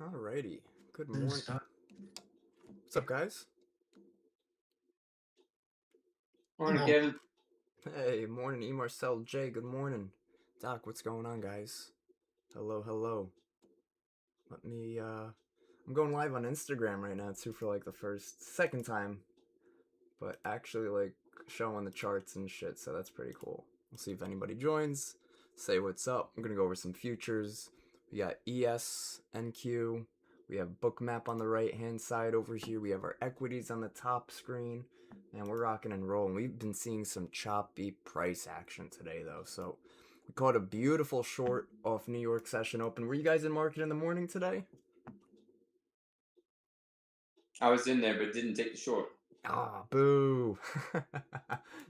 Alrighty. Good morning. What's up, guys? Morning, Kevin. Hey, morning, E. Marcel J. Good morning. Doc, what's going on, guys? Hello, hello. I'm going live on Instagram right now, too, for like the second time, but actually, like, showing the charts and shit, so that's pretty cool. We'll see if anybody joins. Say what's up. I'm gonna go over some futures. We got ES, NQ. We have Bookmap on the right hand side over here. We have our equities on the top screen. And we're rocking and rolling. We've been seeing some choppy price action today, though. So we caught a beautiful short off New York session open. Were you guys in market in the morning today? I was in there, but didn't take the short. Ah, boo.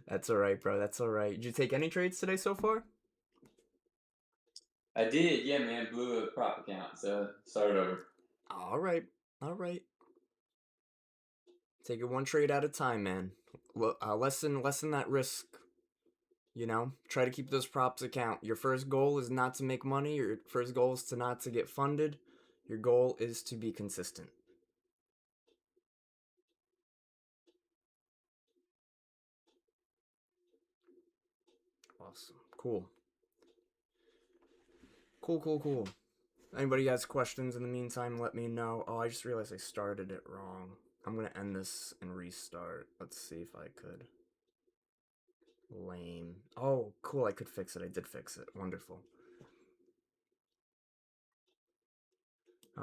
That's all right, bro. That's all right. Did you take any trades today so far? I did, yeah, man. Blew a prop account, so started over. All right. All right. Take it one trade at a time, man. Lessen that risk. You know, try to keep those props account. Your first goal is not to make money. Your first goal is to not to get funded. Your goal is to be consistent. Awesome. Cool. Cool. Anybody has questions in the meantime, let me know. Oh, I just realized I started it wrong. I'm going to end this and restart. Let's see if I could. Lame. Oh, cool. I could fix it. I did fix it. Wonderful.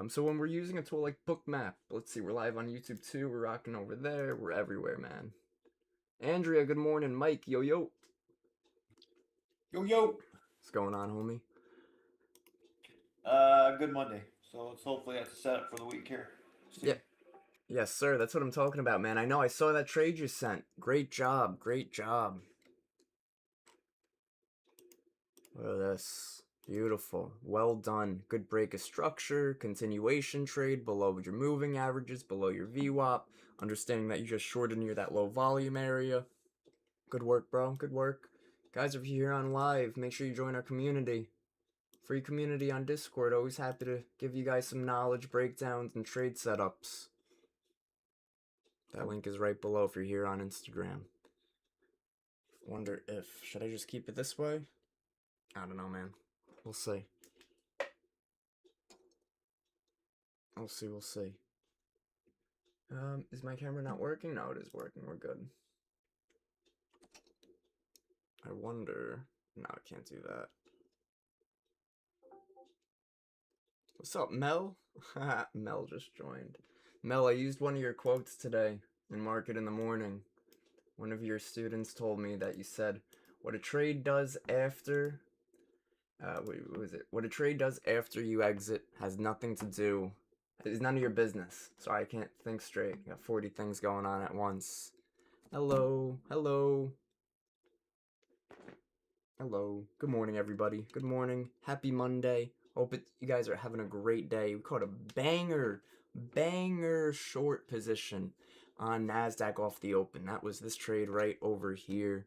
So when we're using a tool like Bookmap, let's see, we're live on YouTube too. We're rocking over there. We're everywhere, man. Andrea, good morning. Mike, yo. Yo. What's going on, homie? Good Monday. So let's hopefully that's a setup for the week here. Yeah. Yes, sir. That's what I'm talking about, man. I know. I saw that trade you sent. Great job. Great job. Look at this. Beautiful. Well done. Good break of structure. Continuation trade below your moving averages, below your VWAP. Understanding that you just shorted near that low volume area. Good work, bro. Good work. Guys, if you're here on live, make sure you join our community. Free community on Discord. Always happy to give you guys some knowledge, breakdowns, and trade setups. That link is right below if you're here on Instagram. Wonder if... Should I just keep it this way? I don't know, man. We'll see. We'll see. Is my camera not working? No, it is working. We're good. I wonder... No, I can't do that. What's up, Mel? Mel just joined. Mel, I used one of your quotes today in Market in the Morning. One of your students told me that you said, what a trade does after... what was it? What a trade does after you exit has nothing to do... It's none of your business. Sorry, I can't think straight. I got 40 things going on at once. Hello. Good morning, everybody. Good morning. Happy Monday. Hope you guys are having a great day. We caught a banger short position on NASDAQ off the open. That was this trade right over here.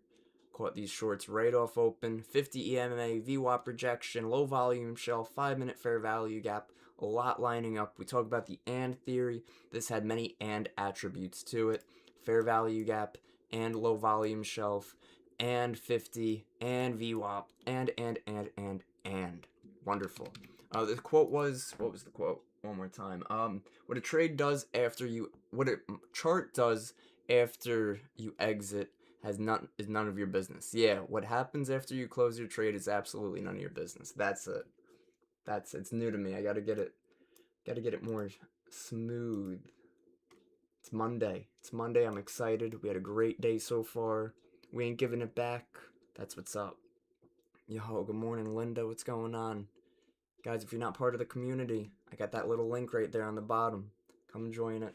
Caught these shorts right off open. 50 EMA, VWAP rejection, low volume shelf, 5-minute fair value gap. A lot lining up. We talked about the AND theory. This had many AND attributes to it. Fair value gap and low volume shelf and 50 and VWAP and. Wonderful. The quote was, what was the quote? One more time. What a trade does after you, what a chart does after you exit is none of your business. Yeah, what happens after you close your trade is absolutely none of your business. That's it. It's new to me. I gotta get it more smooth. It's Monday. I'm excited. We had a great day so far. We ain't giving it back. That's what's up. Yo, good morning, Linda. What's going on? Guys, if you're not part of the community, I got that little link right there on the bottom. Come join it.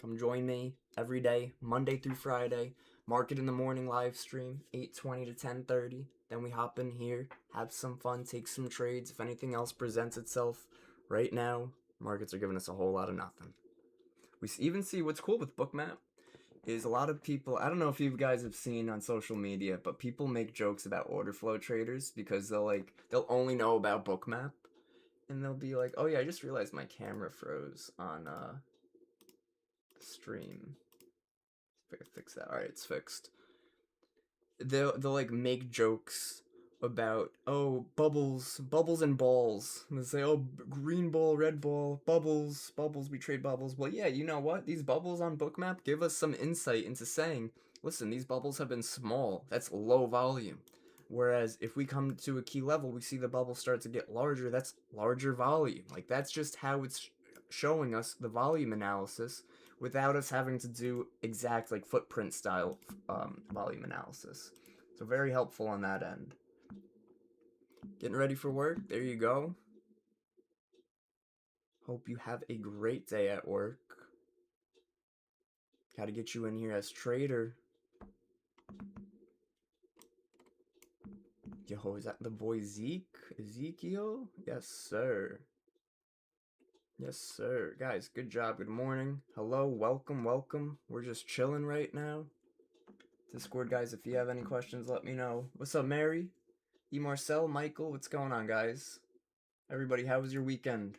Come join me every day, Monday through Friday. Market in the Morning live stream, 8:20 to 10:30. Then we hop in here, have some fun, take some trades. If anything else presents itself right now, markets are giving us a whole lot of nothing. We even see what's cool with Bookmap is a lot of people, I don't know if you guys have seen on social media, but people make jokes about order flow traders because they'll only know about Bookmap. and they'll be like, oh yeah, I just realized my camera froze on the stream. If I can fix that. All right, it's fixed. They'll like make jokes about, oh, bubbles and balls, and they say, oh, green ball, red ball, bubbles, we trade bubbles. Well, yeah, you know what, these bubbles on Bookmap give us some insight into saying, listen, these bubbles have been small, that's low volume, whereas if we come to a key level, we see the bubble start to get larger, that's larger volume. Like, that's just how it's showing us the volume analysis without us having to do exact like footprint style volume analysis. So very helpful on that end. Getting ready for work? There you go. Hope you have a great day at work. Gotta get you in here as trader. Yo, is that the boy Ezekiel? Yes, sir. Yes, sir. Guys, good job. Good morning. Hello, welcome. We're just chilling right now. Discord guys, if you have any questions, let me know. What's up, Mary? Marcel, Michael, what's going on, guys? Everybody, how was your weekend?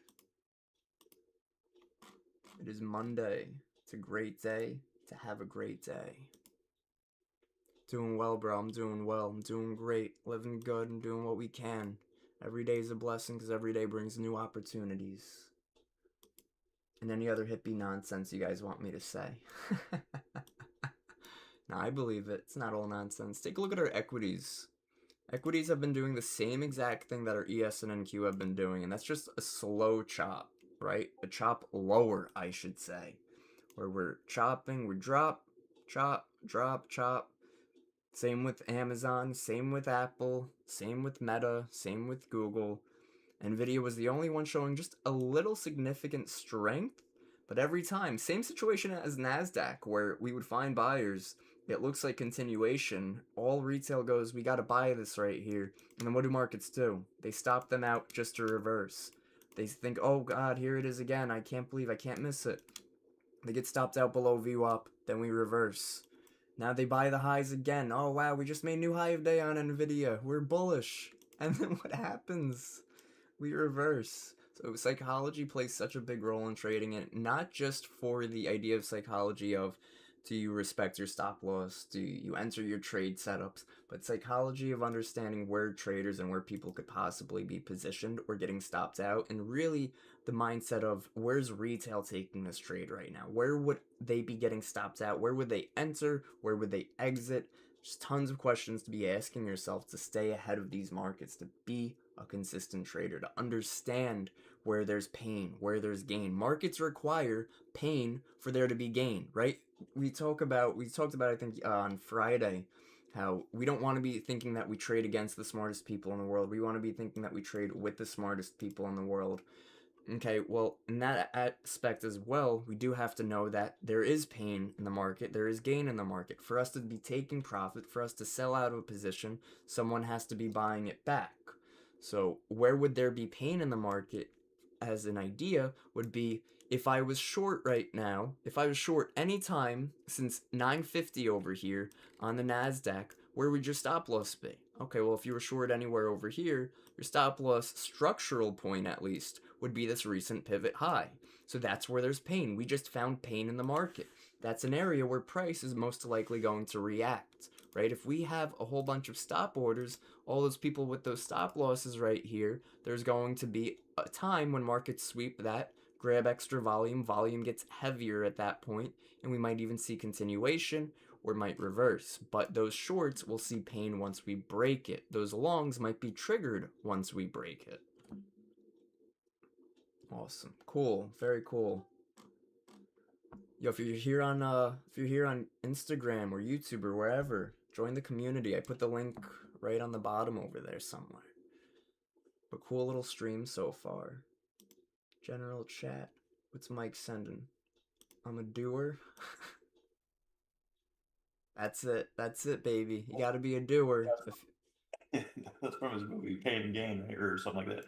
It is Monday. It's a great day to have a great day. Doing well, bro. I'm doing well. I'm doing great. Living good and doing what we can. Every day is a blessing because every day brings new opportunities. And any other hippie nonsense you guys want me to say. Nah, I believe it. It's not all nonsense. Take a look at our equities. Equities have been doing the same exact thing that our ES and NQ have been doing, and that's just a slow chop, right? A chop lower, I should say. Where we're chopping, we drop, chop, drop, chop. Same with Amazon, same with Apple, same with Meta, same with Google. Nvidia was the only one showing just a little significant strength, but every time, same situation as NASDAQ, where we would find buyers. It looks like continuation. All retail goes, we gotta buy this right here. And then what do markets do? They stop them out just to reverse. They think, oh god, here it is again. I can't believe I can't miss it. They get stopped out below VWAP, then we reverse. Now they buy the highs again. Oh wow, we just made new high of day on Nvidia. We're bullish. And then what happens? We reverse. So psychology plays such a big role in trading, and not just for the idea of psychology of, do you respect your stop loss, do you enter your trade setups, but psychology of understanding where traders and where people could possibly be positioned or getting stopped out, and really the mindset of, where's retail taking this trade right now? Where would they be getting stopped out? Where would they enter? Where would they exit? Just tons of questions to be asking yourself to stay ahead of these markets, to be a consistent trader, to understand where there's pain, where there's gain. Markets require pain for there to be gain, right? We talked about, I think, on Friday, how we don't want to be thinking that we trade against the smartest people in the world. We want to be thinking that we trade with the smartest people in the world. Okay, well, in that aspect as well, we do have to know that there is pain in the market, there is gain in the market. For us to be taking profit, for us to sell out of a position, someone has to be buying it back. So where would there be pain in the market, as an idea, would be if I was short right now, if I was short any time since 950 over here on the NASDAQ, where would your stop loss be? Okay, well, if you were short anywhere over here, your stop loss structural point, at least, would be this recent pivot high. So that's where there's pain. We just found pain in the market. That's an area where price is most likely going to react, right? If we have a whole bunch of stop orders, all those people with those stop losses right here, there's going to be a time when markets sweep that, grab extra volume gets heavier at that point, and we might even see continuation or might reverse. But those shorts will see pain once we break it. Those longs might be triggered once we break it. Awesome. Cool. Very cool. Yo, if you're here on Instagram or YouTube or wherever, join the community. I put the link right on the bottom over there somewhere. But cool little stream so far. General chat. What's Mike sending? I'm a doer. That's it, baby. You gotta be a doer. That's from his movie Pain and Gain, right? Or something like that.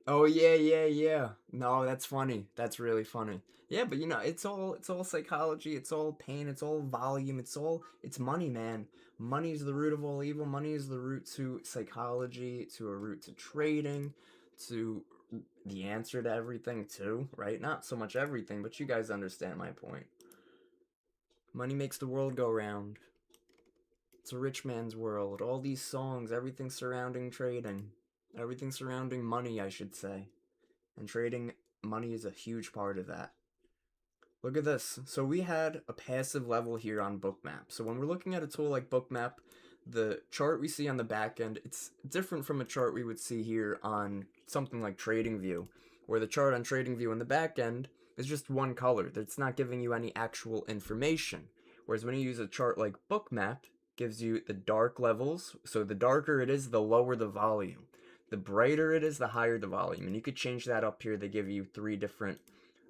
Oh yeah. No, that's funny. That's really funny. Yeah, but it's all psychology. It's all pain. It's all volume. It's money, man. Money is the root of all evil. Money is the root to psychology, to a root to trading, to the answer to everything too, right? Not so much everything, but you guys understand my point. Money makes the world go round. It's a rich man's world. All these songs, everything surrounding trading. Everything surrounding money, I should say. And trading money is a huge part of that. Look at this. So we had a passive level here on Bookmap. So when we're looking at a tool like Bookmap, the chart we see on the back end, it's different from a chart we would see here on something like TradingView, where the chart on TradingView in the back end is just one color. It's not giving you any actual information. Whereas when you use a chart like Bookmap, it gives you the dark levels. So the darker it is, the lower the volume. The brighter it is, the higher the volume. And you could change that up here. They give you three different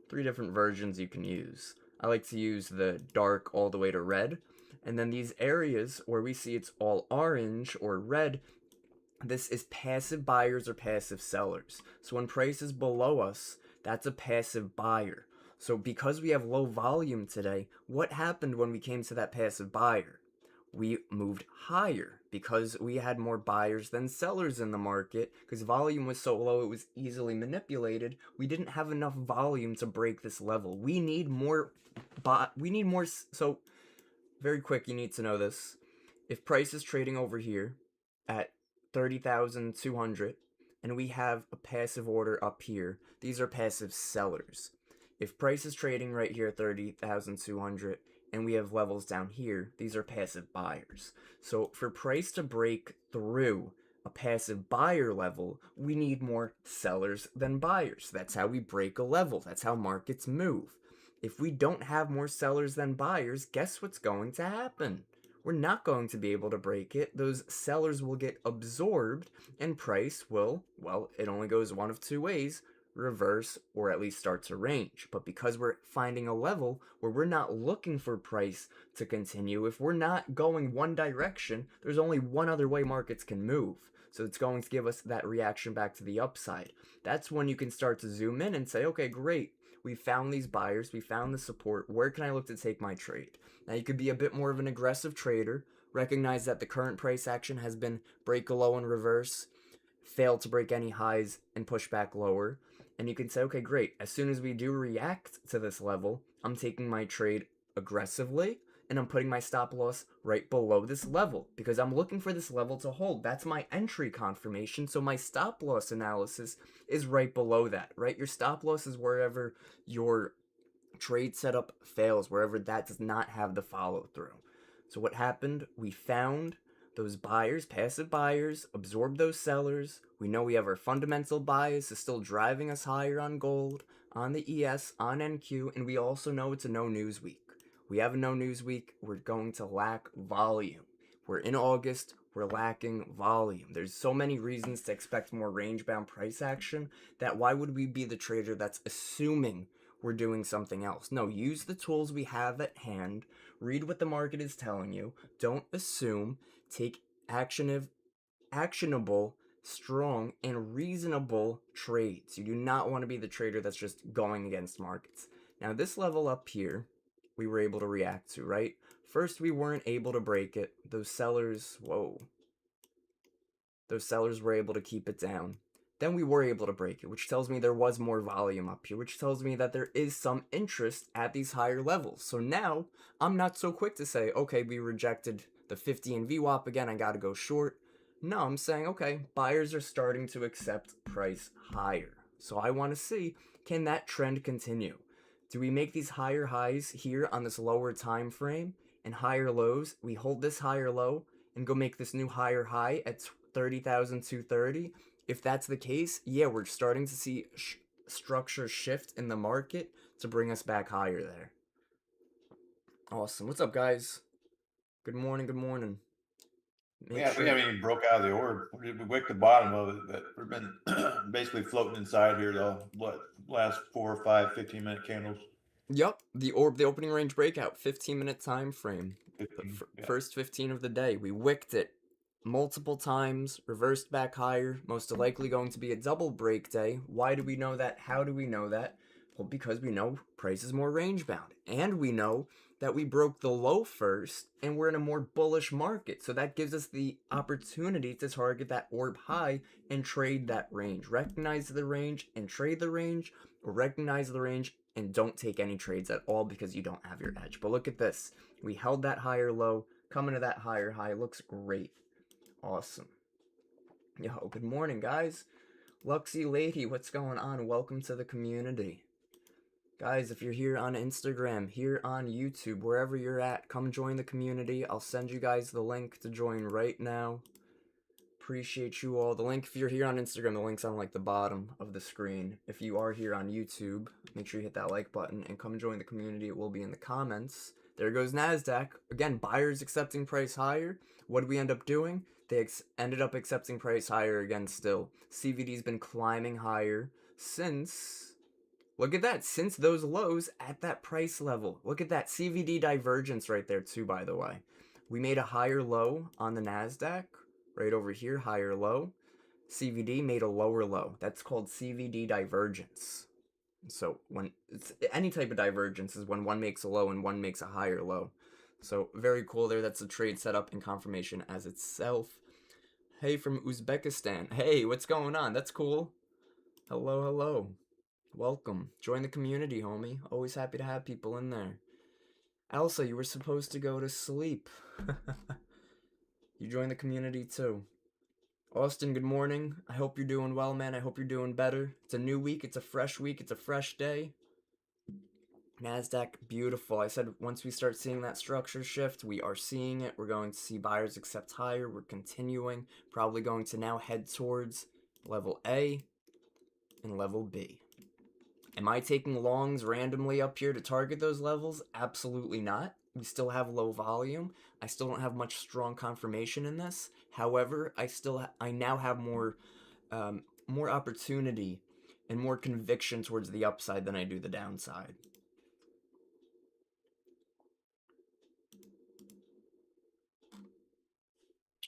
versions you can use. I like to use the dark all the way to red. And then these areas where we see it's all orange or red, this is passive buyers or passive sellers. So when price is below us, that's a passive buyer. So because we have low volume today, what happened when we came to that passive buyer? We moved higher because we had more buyers than sellers in the market because volume was so low it was easily manipulated. We didn't have enough volume to break this level. We need more so very quick, you need to know this. If price is trading over here at 30,200 and we have a passive order up here, these are passive sellers. If price is trading right here at 30,200 and we have levels down here, these are passive buyers. So for price to break through a passive buyer level, we need more sellers than buyers. That's how we break a level. That's how markets move. If we don't have more sellers than buyers, guess what's going to happen? We're not going to be able to break it. Those sellers will get absorbed and price will, well, it only goes one of two ways, reverse or at least start to range. But because we're finding a level where we're not looking for price to continue, if we're not going one direction, there's only one other way markets can move. So it's going to give us that reaction back to the upside. That's when you can start to zoom in and say, okay, great. We found these buyers, we found the support, where can I look to take my trade? Now you could be a bit more of an aggressive trader, recognize that the current price action has been break a low and reverse, fail to break any highs and push back lower, and you can say, okay, great, as soon as we do react to this level, I'm taking my trade aggressively, and I'm putting my stop loss right below this level because I'm looking for this level to hold. That's my entry confirmation, so my stop loss analysis is right below that, right? Your stop loss is wherever your trade setup fails, wherever that does not have the follow through. So what happened? We found those buyers, passive buyers, absorbed those sellers. We know we have our fundamental bias is still driving us higher on gold, on the ES, on NQ, and we also know it's a no news week. We have a no news week, we're going to lack volume. We're in August, we're lacking volume. There's so many reasons to expect more range-bound price action that why would we be the trader that's assuming we're doing something else? No, use the tools we have at hand, read what the market is telling you, don't assume, take actionable, strong, and reasonable trades. You do not want to be the trader that's just going against markets. Now this level up here, we were able to react to, right? First, we weren't able to break it. Those sellers were able to keep it down. Then we were able to break it, which tells me there was more volume up here, which tells me that there is some interest at these higher levels. So now, I'm not so quick to say, okay, we rejected the 50 in VWAP again, I gotta go short. No, I'm saying, okay, buyers are starting to accept price higher. So I want to see, can that trend continue? Do we make these higher highs here on this lower time frame and higher lows? We hold this higher low and go make this new higher high at 30,230. If that's the case, yeah, we're starting to see structure shift in the market to bring us back higher there. Awesome. What's up, guys? Good morning. Good morning. We haven't even broke out of the order. We wicked the bottom of it, but we've been basically floating inside here though. What last 4 or 5 15-minute candles? Yep, the opening range breakout, 15-minute time frame. 15, yeah. First 15 of the day. We wicked it multiple times, reversed back higher, most likely going to be a double break day. Why do we know that? How do we know that? Well, because we know price is more range bound, and we know that we broke the low first and we're in a more bullish market. So that gives us the opportunity to target that orb high and trade that range. Recognize the range and trade the range, or recognize the range and don't take any trades at all because you don't have your edge. But look at this. We held that higher low, coming to that higher high. Looks great. Awesome. Yo, good morning, guys. Luxy Lady, what's going on? Welcome to the community. Guys, if you're here on Instagram, here on YouTube, wherever you're at, come join the community. I'll send you guys the link to join right now. Appreciate you all. The link, if you're here on Instagram, the link's on like the bottom of the screen. If you are here on YouTube, make sure you hit that like button and come join the community. It will be in the comments. There goes NASDAQ. Again, buyers accepting price higher. What did we end up doing? They ended up accepting price higher again still. CVD's been climbing higher since... Look at that, since those lows at that price level. Look at that CVD divergence right there too, by the way. We made a higher low on the NASDAQ, right over here, higher low. CVD made a lower low. That's called CVD divergence. So when it's any type of divergence is when one makes a low and one makes a higher low. So very cool there. That's a trade setup and confirmation as itself. Hey, from Uzbekistan. Hey, what's going on? That's cool. Hello, hello. Welcome. Join the community, homie. Always happy to have people in there. Elsa, you were supposed to go to sleep. You joined the community too. Austin, good morning. I hope you're doing well, man. I hope you're doing better. It's a new week. It's a fresh week. It's a fresh day. NASDAQ, beautiful. I said once we start seeing that structure shift, we are seeing it. We're going to see buyers accept higher. We're continuing. Probably going to now head towards level A and level B. Am I taking longs randomly up here to target those levels? Absolutely not. We still have low volume. I still don't have much strong confirmation in this. However, I now have more opportunity and more conviction towards the upside than I do the downside.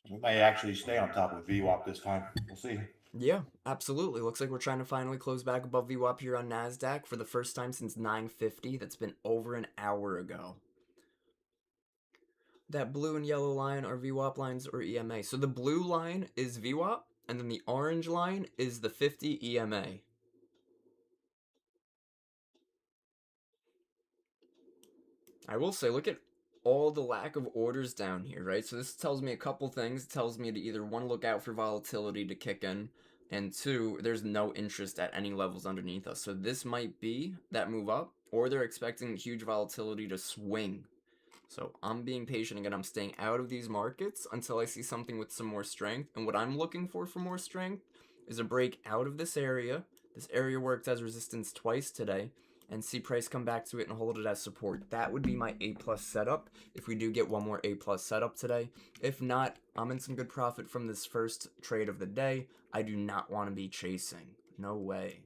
We may actually stay on top of VWAP this time. We'll see. Yeah, absolutely. Looks like we're trying to finally close back above VWAP here on NASDAQ for the first time since 9:50. That's been over an hour ago. That blue and yellow line are VWAP lines or EMA. So the blue line is VWAP, and then the orange line is the 50 EMA. I will say, look at all the lack of orders down here, right? So this tells me a couple things. It tells me to either, one, look out for volatility to kick in, and two, there's no interest at any levels underneath us. So this might be that move up, or they're expecting huge volatility to swing. So I'm being patient again. I'm staying out of these markets until I see something with some more strength. And what I'm looking for more strength is a break out of this area. This area worked as resistance twice today, and see price come back to it and hold it as support. That would be my A+ setup if we do get one more A+ setup today. If not, I'm in some good profit from this first trade of the day. I do not want to be chasing. No way.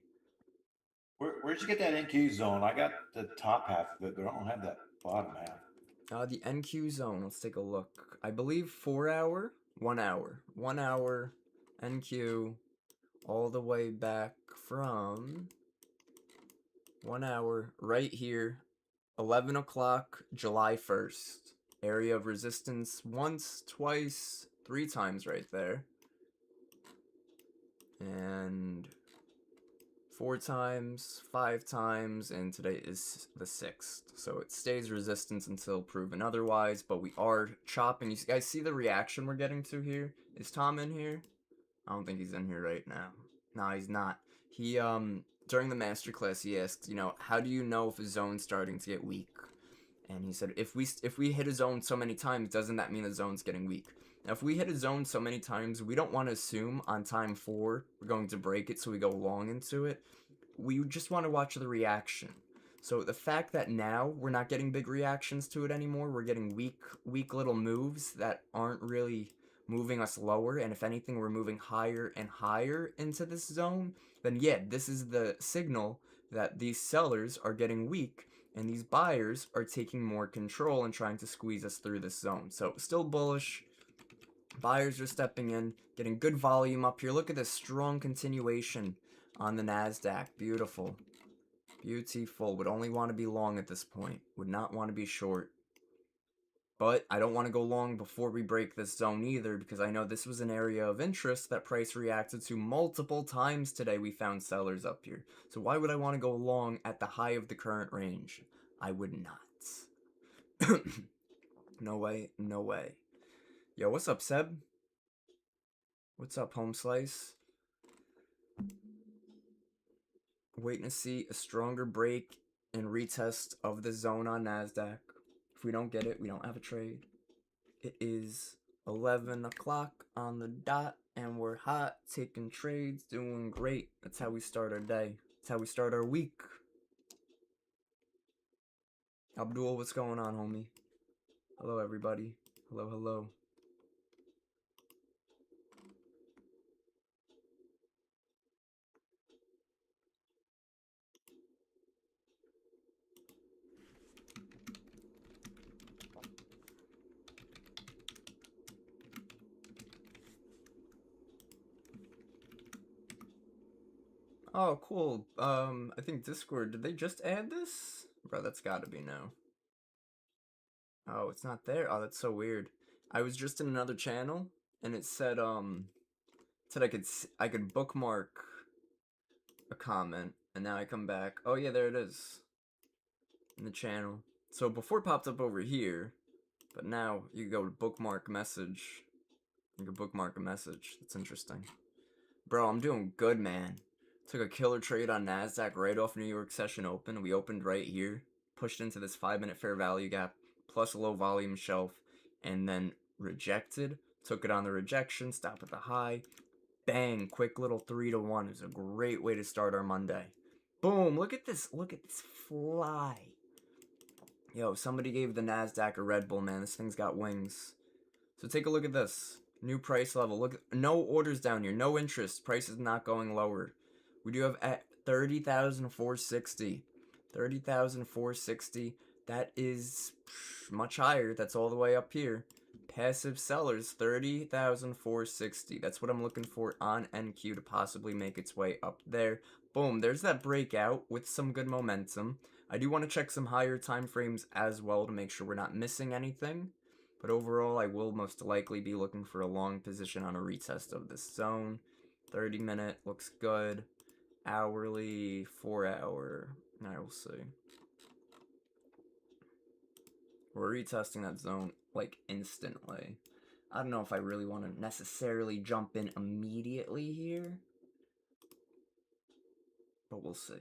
Where'd you get that NQ zone? I got the top half of it, but I don't have that bottom half. The NQ zone, let's take a look. I believe 4 hour, 1 hour. 1 hour NQ all the way back from 1 hour right here, 11 o'clock, July 1st. Area of resistance once, twice, 3 times right there. And 4 times, 5 times, and today is the 6th. So it stays resistance until proven otherwise, but we are chopping. You guys see the reaction we're getting to here? Is Tom in here? I don't think he's in here right now. No, he's not. He, during the masterclass, he asked, you know, how do you know if a zone's starting to get weak? And he said, if we hit a zone so many times, doesn't that mean the zone's getting weak? Now, if we hit a zone so many times, we don't want to assume on time 4 we're going to break it, so we go long into it. We just want to watch the reaction. So the fact that now we're not getting big reactions to it anymore, we're getting weak little moves that aren't really moving us lower, and if anything, we're moving higher and higher into this zone, then yeah, this is the signal that these sellers are getting weak, and these buyers are taking more control and trying to squeeze us through this zone. So still bullish. Buyers are stepping in, getting good volume up here. Look at this strong continuation on the NASDAQ. Beautiful. Beautiful. Would only want to be long at this point. Would not want to be short. But I don't want to go long before we break this zone either, because I know this was an area of interest that price reacted to multiple times today. We found sellers up here. So why would I want to go long at the high of the current range? I would not. No way, no way. Yo, what's up, Seb? What's up, Home Slice? Waiting to see a stronger break and retest of the zone on NASDAQ. If we don't get it, we don't have a trade. It is 11 o'clock on the dot, and we're hot, taking trades, doing great. That's how we start our day. That's how we start our week. Abdul, what's going on, homie? Hello, everybody. Hello, hello. Oh, cool. I think Discord, did they just add this? Bro, that's gotta be no. Oh, it's not there? Oh, that's so weird. I was just in another channel, and it said I could bookmark a comment, and now I come back. Oh yeah, there it is. In the channel. So before it popped up over here, but now you go to bookmark message. You can bookmark a message. That's interesting. Bro, I'm doing good, man. Took a killer trade on NASDAQ right off New York session open. We opened right here. Pushed into this 5-minute fair value gap. Plus a low volume shelf. And then rejected. Took it on the rejection. Stop at the high. Bang. Quick little 3-to-1. It was a great way to start our Monday. Boom. Look at this. Look at this fly. Yo, somebody gave the NASDAQ a Red Bull, man. This thing's got wings. So take a look at this. New price level. Look, no orders down here. No interest. Price is not going lower. We do have at 30,460. 30,460. That is much higher. That's all the way up here. Passive sellers, 30,460. That's what I'm looking for on NQ to possibly make its way up there. Boom. There's that breakout with some good momentum. I do want to check some higher time frames as well to make sure we're not missing anything. But overall, I will most likely be looking for a long position on a retest of this zone. 30-minute looks good. Hourly, 4-hour. I will see. We're retesting that zone like instantly. I don't know if I really want to necessarily jump in immediately here. But we'll see.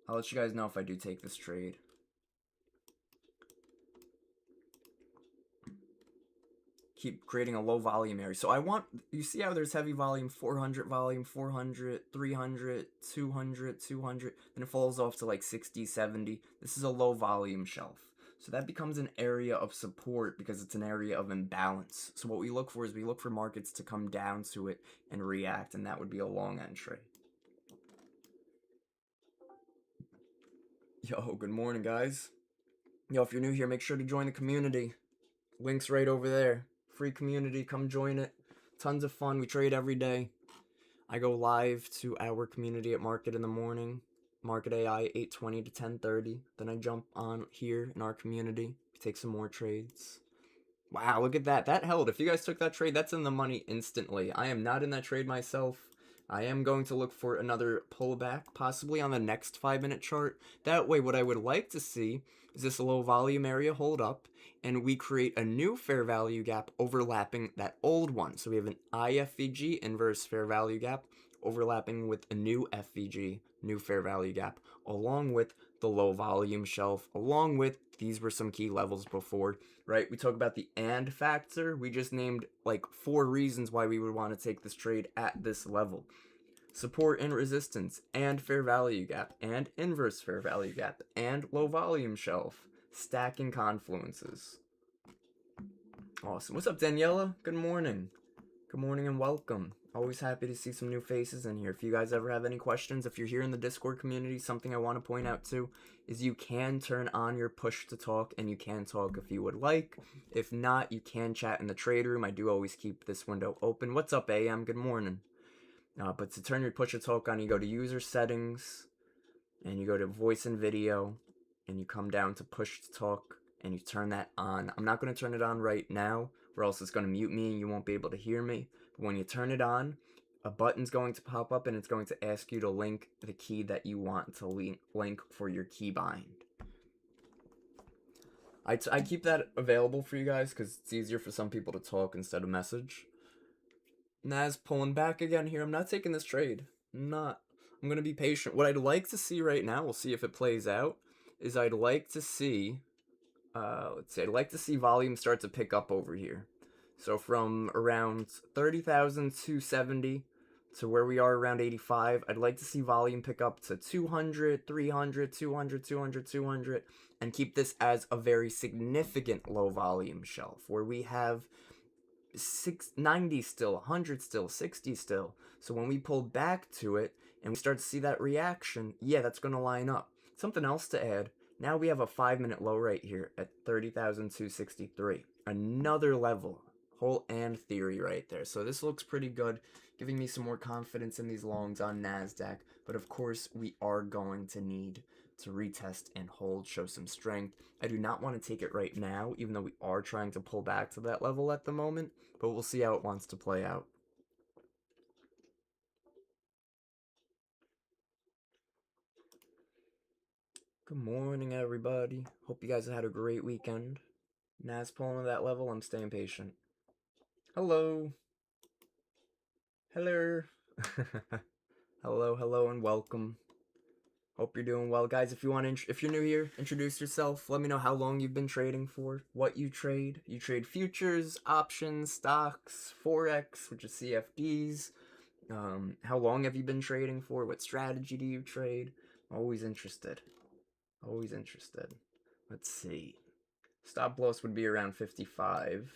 I'll let you guys know if I do take this trade. Keep creating a low volume area. So I want, you see how there's heavy volume, 400 volume, 400, 300, 200, 200, then it falls off to like 60, 70. This is a low volume shelf. So that becomes an area of support because it's an area of imbalance. So what we look for is we look for markets to come down to it and react, and that would be a long entry. Yo, good morning, guys. Yo, if you're new here, make sure to join the community. Link's right over there. Free community, come join it. Tons of fun. We trade every day. I go live to our community at Market in the morning. Market AI, 8:20 to 10:30. Then I jump on here in our community. Take some more trades. Wow, look at that. That held. If you guys took that trade, that's in the money instantly. I am not in that trade myself. I am going to look for another pullback, possibly on the next 5-minute chart. That way, what I would like to see is this low volume area hold up, and we create a new fair value gap overlapping that old one. So we have an IFVG, inverse fair value gap, overlapping with a new FVG, new fair value gap, along with the low volume shelf, along with, these were some key levels before, right? We talk about the and factor. We just named like 4 reasons why we would want to take this trade at this level. Support and resistance, and fair value gap, and inverse fair value gap, and low volume shelf. Stacking confluences. Awesome. What's up, Daniela? Good morning. Good morning and welcome. Always happy to see some new faces in here. If you guys ever have any questions, if you're here in the Discord community, something I want to point out too is you can turn on your push to talk, and you can talk if you would like. If not, you can chat in the trade room. I do always keep this window open. What's up, AM? Good morning. But to turn your push to talk on, you go to user settings, and you go to voice and video, and you come down to push to talk, and you turn that on. I'm not going to turn it on right now, or else it's going to mute me and you won't be able to hear me. But when you turn it on, a button's going to pop up and it's going to ask you to link the key that you want to link for your keybind. I keep that available for you guys because it's easier for some people to talk instead of message. Nas pulling back again here. I'm not taking this trade. I'm going to be patient. What I'd like to see right now, we'll see if it plays out, is I'd like to see, I'd like to see volume start to pick up over here. So from around 30,270 to where we are around 85, I'd like to see volume pick up to 200, 300, 200, 200, 200, and keep this as a very significant low volume shelf where we have 90 still, 100 still, 60 still. So when we pull back to it and we start to see that reaction, yeah, that's going to line up. Something else to add, now we have a 5-minute low right here at 30,263. Another level, whole and theory right there. So this looks pretty good, giving me some more confidence in these longs on NASDAQ. But of course, we are going to need to retest and hold, show some strength. I do not want to take it right now, even though we are trying to pull back to that level at the moment, but we'll see how it wants to play out. Good morning, everybody. Hope you guys had a great weekend. Nas pulling to that level, I'm staying patient. Hello. Hello. Hello, and welcome. Hope you're doing well, guys. If you're new here, introduce yourself. Let me know how long you've been trading for, what you trade. You trade futures, options, stocks, Forex, which is CFDs. How long have you been trading for? What strategy do you trade? Always interested. Always interested. Let's see. Stop loss would be around 55.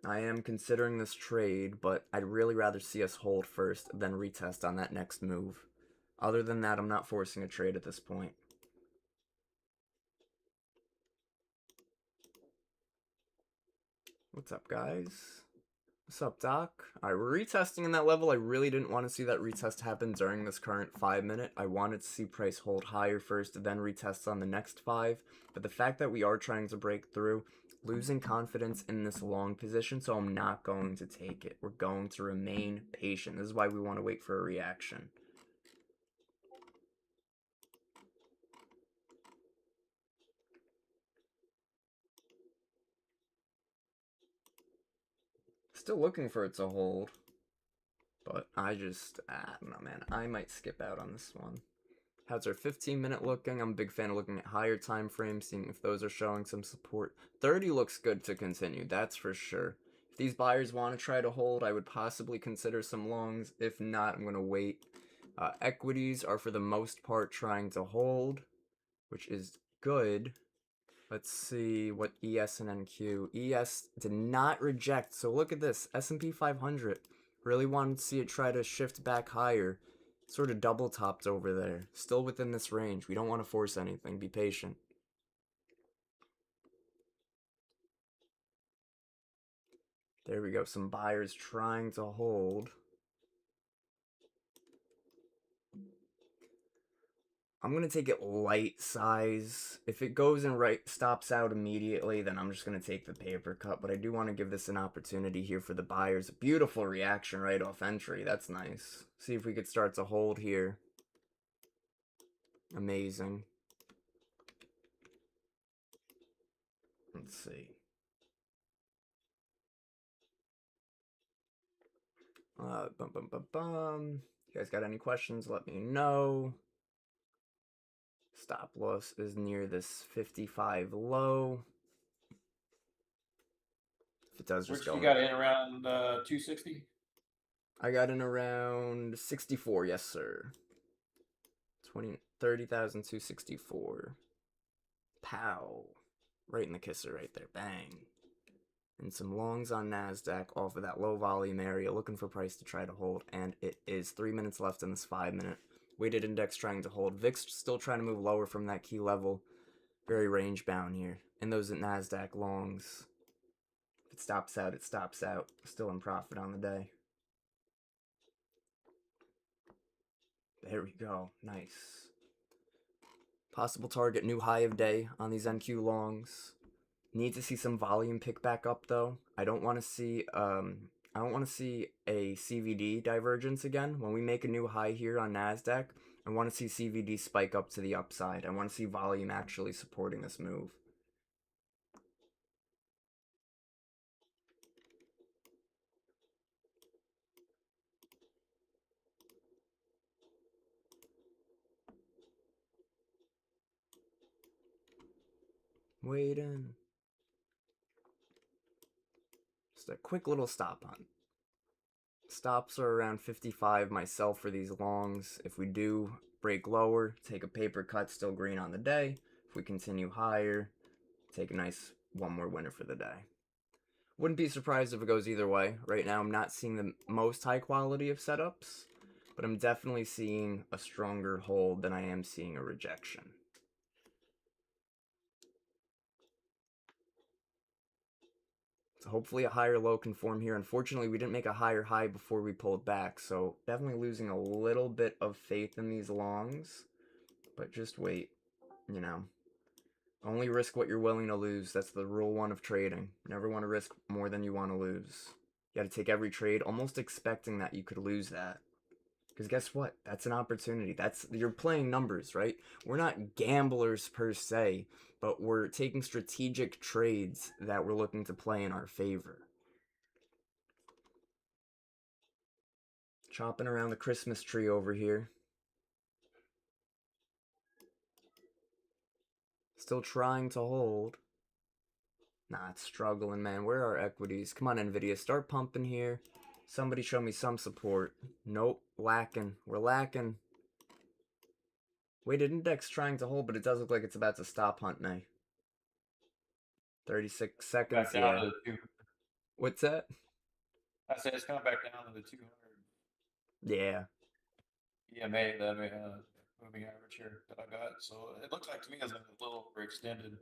I am considering this trade, but I'd really rather see us hold first, then retest on that next move. Other than that, I'm not forcing a trade at this point. What's up, guys? What's up, Doc? Alright, we're retesting in that level. I really didn't want to see that retest happen during this current 5-minute. I wanted to see price hold higher first, then retest on the next 5. But the fact that we are trying to break through, losing confidence in this long position, so I'm not going to take it. We're going to remain patient. This is why we want to wait for a reaction. Still looking for it to hold. But I don't know, man. I might skip out on this one. How's our 15-minute looking? I'm a big fan of looking at higher time frames, seeing if those are showing some support. 30 looks good to continue, that's for sure. If these buyers want to try to hold, I would possibly consider some longs. If not, I'm going to wait. Equities are for the most part trying to hold, which is good. Let's see what ES and NQ. ES did not reject, so look at this. S&P 500. Really wanted to see it try to shift back higher. Sort of double topped over there. Still within this range. We don't want to force anything. Be patient. There we go. Some buyers trying to hold. I'm going to take it light size. If it goes and stops out immediately, then I'm just going to take the paper cut. But I do want to give this an opportunity here for the buyers. A beautiful reaction right off entry. That's nice. See if we could start to hold here. Amazing. Let's see. You guys got any questions? Let me know. Stop loss is near this 55 low. If it does just go. You got in around 260? I got in around 64, yes sir. 30,264. Pow. Right in the kisser right there. Bang. And some longs on NASDAQ off of that low volume area, looking for price to try to hold, and it is 3 minutes left in this 5-minute. Weighted index trying to hold. VIX still trying to move lower from that key level. Very range bound here. And those at NASDAQ longs. If it stops out, it stops out. Still in profit on the day. There we go. Nice. Possible target new high of day on these NQ longs. Need to see some volume pick back up though. I don't want to see a CVD divergence again. When we make a new high here on NASDAQ, I want to see CVD spike up to the upside. I want to see volume actually supporting this move. Waiting. Just a quick little stop hunt. Stops are around 55 myself for these longs. If we do break lower, take a paper cut, still green on the day. If we continue higher, take a nice one more winner for the day. Wouldn't be surprised if it goes either way. Right now, I'm not seeing the most high quality of setups, but I'm definitely seeing a stronger hold than I am seeing a rejection. So hopefully a higher low can form here. Unfortunately, we didn't make a higher high before we pulled back, so definitely losing a little bit of faith in these longs. But just wait, you know. Only risk what you're willing to lose. That's the rule 1 of trading. Never want to risk more than you want to lose. You got to take every trade almost expecting that you could lose that. Because guess what? That's an opportunity. You're playing numbers, right? We're not gamblers per se, but we're taking strategic trades that we're looking to play in our favor. Chopping around the Christmas tree over here. Still trying to hold. Nah, it's struggling, man. Where are equities? Come on, NVIDIA. Start pumping here. Somebody show me some support. Nope. Lacking. We're lacking. Weighted index trying to hold, but it does look like it's about to stop hunt now. 36 seconds, Back down yeah. to the 200. What's that? I said it's coming back down to the 200. Yeah. EMA, the moving average here that I got. So it looks like to me it's a little overextended.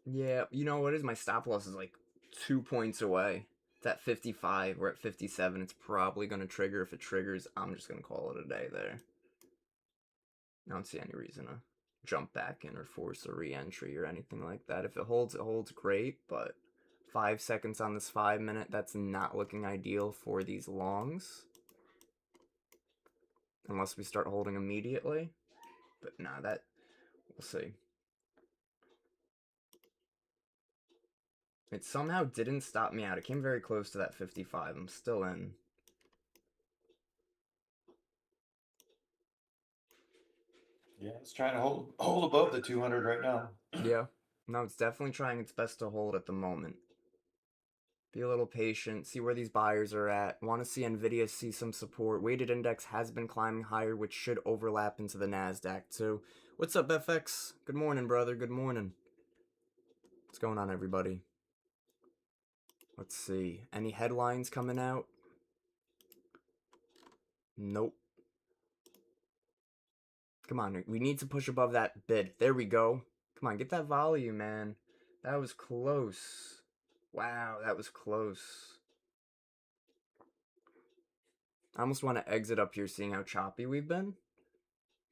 Yeah, you know what is? My stop loss is like 2 points away. It's at 55. We're at 57. It's probably going to trigger. If it triggers, I'm just going to call it a day there. I don't see any reason to jump back in or force a re-entry or anything like that. If it holds great, but 5 seconds on this 5 minute, that's not looking ideal for these longs. Unless we start holding immediately. But nah, we'll see. It somehow didn't stop me out. It came very close to that 55. I'm still in. Yeah, it's trying to hold above the 200 right now. Yeah. No, it's definitely trying its best to hold at the moment. Be a little patient, see where these buyers are at. Want to see NVIDIA see some support. Weighted index has been climbing higher, which should overlap into the NASDAQ too. What's up, FX? Good morning, brother. Good morning. What's going on, everybody? Let's see. Any headlines coming out? Nope. Come on, we need to push above that bid. There we go. Come on, get that volume, man. That was close. Wow, that was close. I almost want to exit up here seeing how choppy we've been.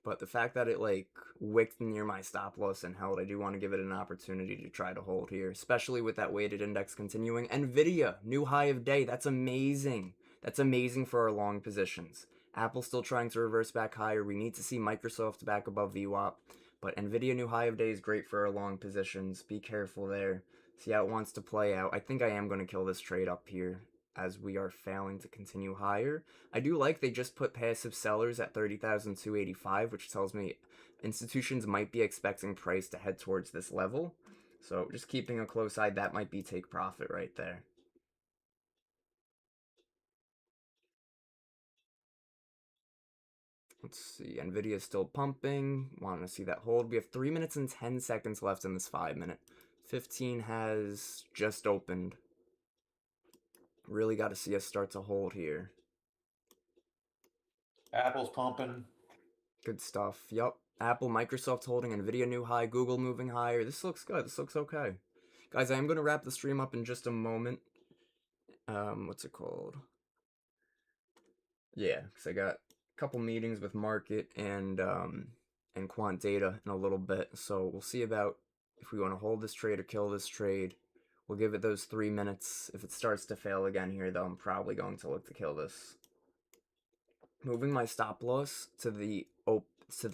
But the fact that it like wicked near my stop loss and held, I do want to give it an opportunity to try to hold here, especially with that weighted index continuing. NVIDIA, new high of day. That's amazing. That's amazing for our long positions. Apple still trying to reverse back higher. We need to see Microsoft back above VWAP. But NVIDIA new high of day is great for our long positions. Be careful there. See how it wants to play out. I think I am going to kill this trade up here as we are failing to continue higher. I do like they just put passive sellers at 30,285, which tells me institutions might be expecting price to head towards this level. So just keeping a close eye, that might be take profit right there. Let's see, NVIDIA is still pumping. Want to see that hold. We have 3 minutes and 10 seconds left in this 5 minute. 15 has just opened. Really got to see us start to hold here. Apple's pumping. Good stuff. Yup. Apple, Microsoft holding, NVIDIA new high, Google moving higher. This looks good. This looks okay. Guys, I am going to wrap the stream up in just a moment. What's it called? Yeah, because I got a couple meetings with Market and and quant data in a little bit, so we'll see about if we want to hold this trade or kill this trade. We'll give it those 3 minutes. If it starts to fail again here, though, I'm probably going to look to kill this. Moving my stop loss to the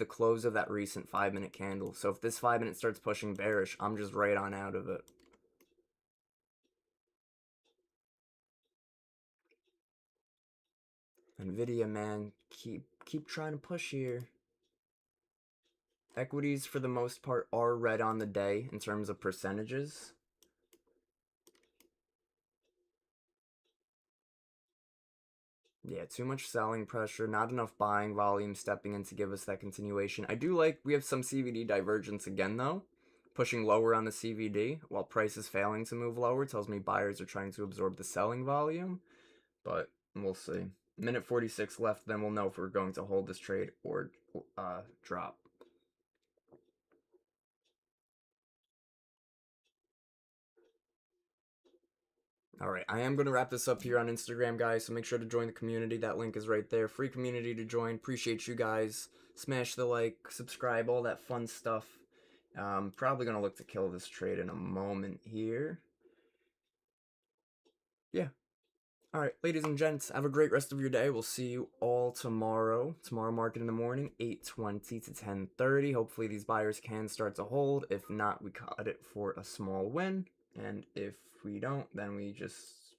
close of that recent 5-minute candle. So if this 5 minute starts pushing bearish, I'm just right on out of it. Nvidia, man, keep trying to push here. Equities, for the most part, are red on the day in terms of percentages. Yeah, too much selling pressure, not enough buying volume stepping in to give us that continuation. I do like we have some CVD divergence again, though. Pushing lower on the CVD while price is failing to move lower tells me buyers are trying to absorb the selling volume, but we'll see. Minute 46 left, then we'll know if we're going to hold this trade or drop. All right, I am going to wrap this up here on Instagram, guys, so make sure to join the community. That link is right there. Free community to join. Appreciate you guys. Smash the like, subscribe, all that fun stuff. Probably going to look to kill this trade in a moment here. Yeah. All right, ladies and gents, have a great rest of your day. We'll see you all tomorrow. Tomorrow market in the morning, 8:20 to 10:30. Hopefully these buyers can start to hold. If not, we cut it for a small win. And if we don't, then we just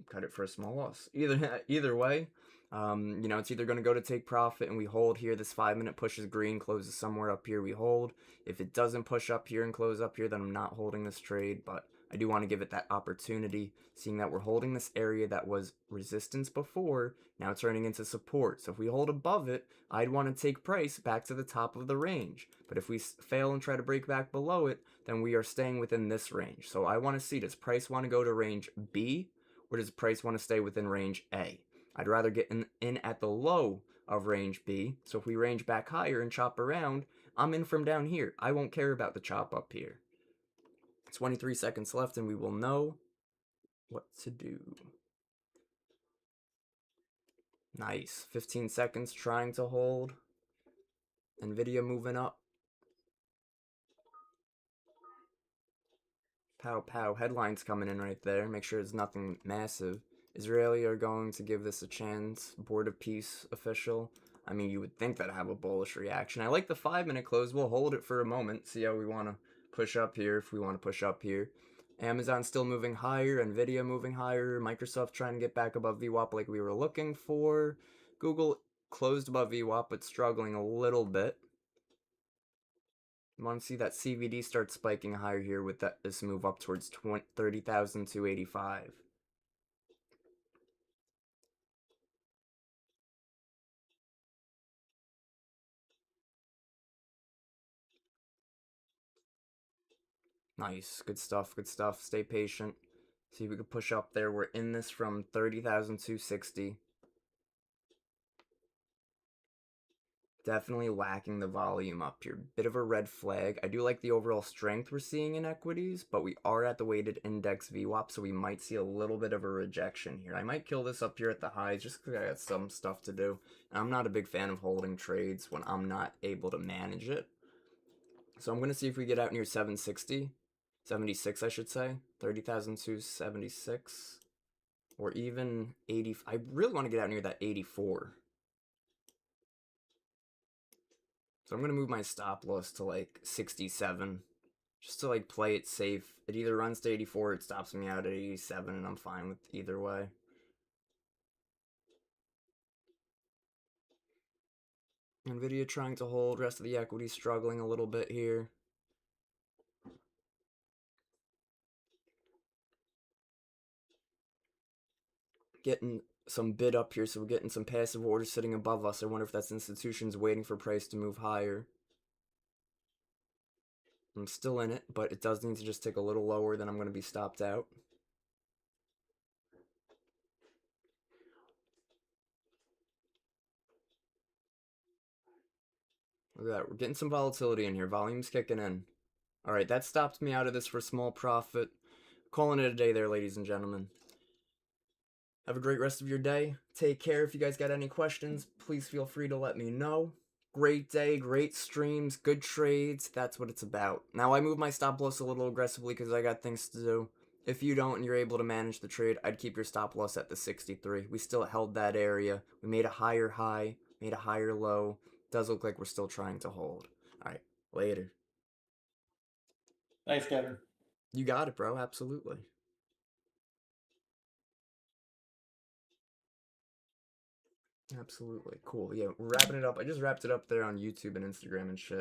cut it for a small loss. Either way, you know, it's either going to go to take profit and we hold here. This 5-minute pushes green, closes somewhere up here, we hold. If it doesn't push up here and close up here, then I'm not holding this trade, but I do want to give it that opportunity, seeing that we're holding this area that was resistance before, now turning into support. So if we hold above it, I'd want to take price back to the top of the range. But if we fail and try to break back below it, then we are staying within this range. So I want to see, does price want to go to range B, or does price want to stay within range A? I'd rather get in at the low of range B. So if we range back higher and chop around, I'm in from down here. I won't care about the chop up here. 23 seconds left and we will know what to do. Nice. 15 seconds trying to hold. Nvidia moving up. Pow pow. Headlines coming in right there. Make sure it's nothing massive. Israeli are going to give this a chance. Board of Peace official. I mean, you would think that I have a bullish reaction. I like the 5-minute close. We'll hold it for a moment. See how we want to push up here, if we want to push up here. Amazon still moving higher. Nvidia moving higher. Microsoft trying to get back above VWAP like we were looking for. Google closed above VWAP but struggling a little bit. I want to see that CVD start spiking higher here with this move up towards 30,285. Nice. Good stuff. Good stuff. Stay patient. See if we can push up there. We're in this from 30,260. Definitely lacking the volume up here. Bit of a red flag. I do like the overall strength we're seeing in equities, but we are at the weighted index VWAP, so we might see a little bit of a rejection here. I might kill this up here at the highs just because I got some stuff to do. And I'm not a big fan of holding trades when I'm not able to manage it. So I'm going to see if we get out near 760. 76, I should say. 30,276. Or even 80. I really want to get out near that 84. So I'm going to move my stop loss to like 67. Just to like play it safe. It either runs to 84 or it stops me out at 87, and I'm fine with either way. Nvidia trying to hold. Rest of the equity struggling a little bit here. Getting some bid up here, so we're getting some passive orders sitting above us. I wonder if that's institutions waiting for price to move higher. I'm still in it, but it does need to just take a little lower, then I'm going to be stopped out. Look at that. We're getting some volatility in here. Volume's kicking in. All right, that stopped me out of this for small profit. Calling it a day there, ladies and gentlemen. Have a great rest of your day. Take care. If you guys got any questions, please feel free to let me know. Great day, great streams, good trades. That's what it's about. Now I move my stop loss a little aggressively because I got things to do. If you don't and you're able to manage the trade, I'd keep your stop loss at the 63. We still held that area. We made a higher high, made a higher low. Does look like we're still trying to hold. All right, later. Thanks, Kevin. You got it, bro. Absolutely. Absolutely. Cool. Yeah, we're wrapping it up. I just wrapped it up there on YouTube and Instagram and shit.